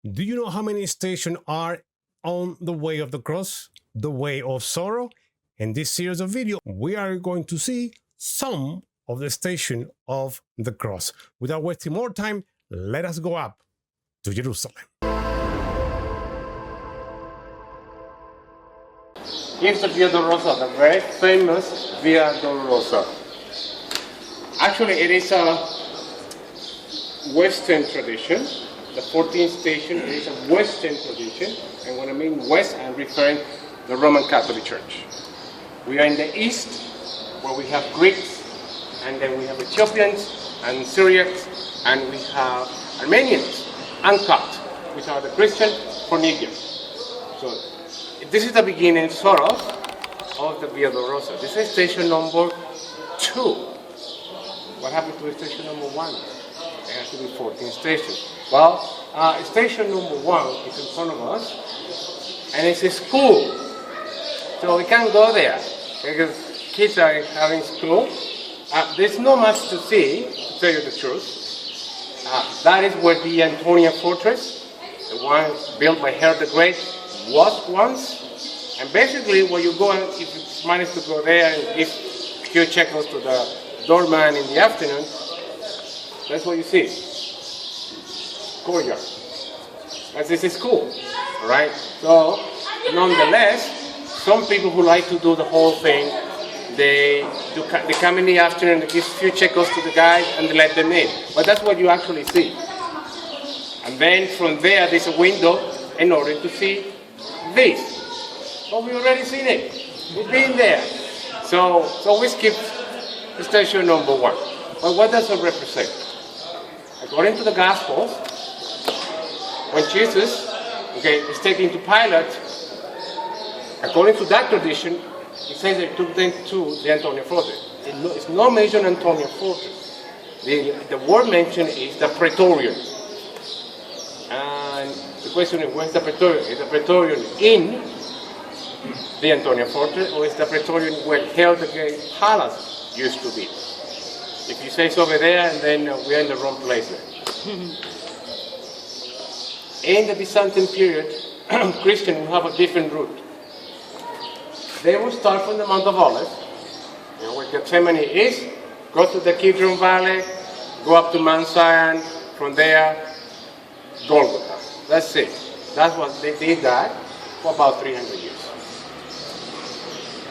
Do you know how many stations are on the way of the cross, the way of sorrow? In this series of video, we are going to see some of the station of the cross. Without wasting more time, let us go up to Jerusalem. Here's the Via Dolorosa, the very famous Via Dolorosa. Actually, it is a Western tradition. The 14th station is a Western tradition, and when I mean West, I'm referring to the Roman Catholic Church. We are in the East, where we have Greeks, and then we have Ethiopians, and Syriacs, and we have Armenians, and Copts, which are the Christian Phoenicians. So this is the beginning, sort of the Via Dolorosa. This is station number 2. What happened to station number 1? There has to be 14 stations. Well, station number 1 is in front of us, and it's a school. So we can't go there because kids are having school. There's not much to see, to tell you the truth. That is where the Antonia Fortress, the one built by Herod the Great, was once. And basically, when you go, if you manage to go there and give a few shekels to the doorman in the afternoon, that's what you see. Courtyard. As this is cool, right? So, nonetheless, some people who like to do the whole thing, they come in the afternoon, they give a few shekels to the guys, and they let them in. But that's what you actually see. And then from there, there's a window in order to see this. But we've already seen it. We've been there. So we skip station number 1. But what does it represent? According to the Gospels, when Jesus is taken to Pilate, according to that tradition, it says they took them to the Antonia Fortress. It's not mentioned Antonia Fortress. The word mentioned is the Praetorium. And the question is, where's the Praetorium? Is the Praetorium in the Antonia Fortress, or is the Praetorium where Herod the Great Palace used to be? If you say it's over there, and then we are in the wrong place there. In the Byzantine period, Christians will have a different route. They will start from the Mount of Olives, where Gethsemane is, go to the Kidron Valley, go up to Mount Zion, from there, Golgotha. That's it. That's what they did that for about 300 years.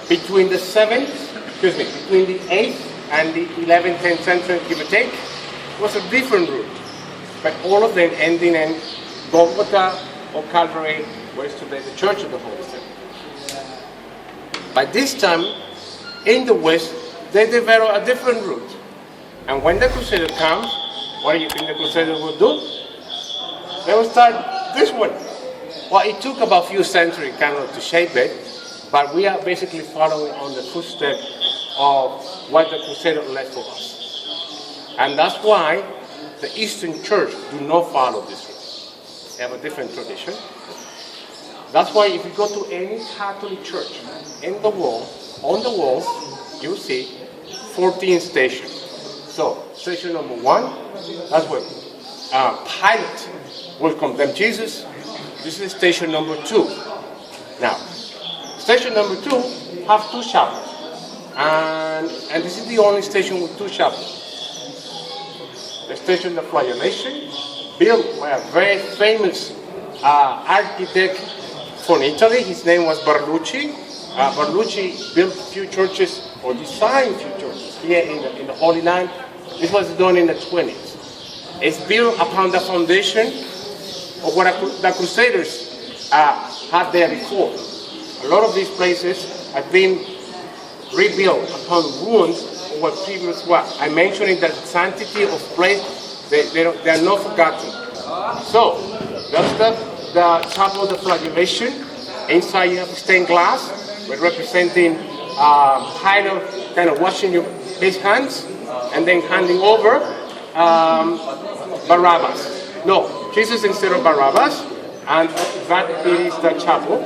Between the 8th and the 11th, 10th century, give or take, was a different route. But all of them ending in Golgotha or Calvary, where is today the Church of the Holy Sepulchre. By this time, in the West, they develop a different route. And when the Crusader comes, what do you think the Crusaders will do? They will start this one. Well, it took about a few centuries kind of to shape it, but we are basically following on the footsteps of what the Crusaders left for us. And that's why the Eastern Church do not follow this route. They have a different tradition. That's why if you go to any Catholic church in the world, on the walls, you see 14 stations. So, station number 1, that's where Pilate will condemn Jesus. This is station number 2. Now, station number 2 have 2 chapels. And this is the only station with 2 chapels. The station of flagellation, built by a very famous architect from Italy. His name was Barlucci. Barlucci built a few churches, or designed a few churches here in the Holy Land. This was done in the 20s. It's built upon the foundation of what the Crusaders had there before. A lot of these places have been rebuilt upon ruins of what previous were. I mentioned the sanctity of place, they are not forgotten. So, that's the chapel of the flagellation. Inside you have stained glass, representing Pilate kind of washing his hands and then handing over Barabbas. No, Jesus instead of Barabbas, and that is the chapel.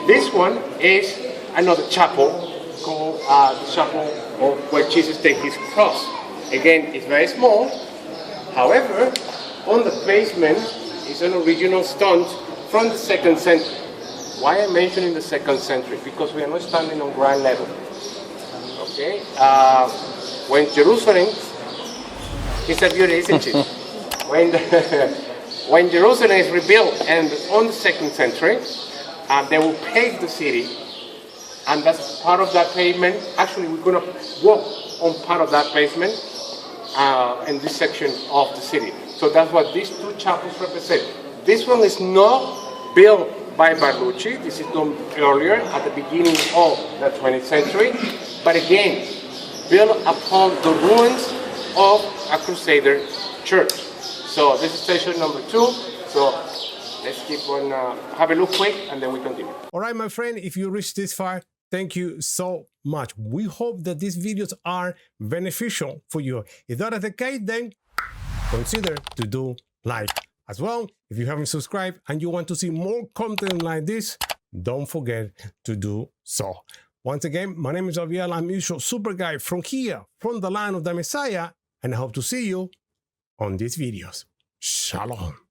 This one is another chapel called the chapel of where Jesus takes his cross. Again, it's very small. However, on the basement It's an original stone from the 2nd century. Why am I mentioning the 2nd century? Because we are not standing on ground level. Okay? When Jerusalem, it's a beauty, isn't it? When Jerusalem is rebuilt and on the 2nd century, they will pave the city, and that's part of that pavement. Actually, we're going to walk on part of that pavement in this section of the city. So that's what these two chapels represent. This one is not built by Barlucci. This is done earlier at the beginning of the 20th century. But again, built upon the ruins of a Crusader church. So this is station number 2. So let's keep on, have a look quick, and then we continue. All right, my friend, if you reached this far, thank you so much. We hope that these videos are beneficial for you. If that is the case, then consider to do like as well. If you haven't subscribed and you want to see more content like this, don't forget to do so. Once again, my name is Javier. I'm usual super guy from here, from the land of the Messiah, and I hope to see you on these videos. Shalom.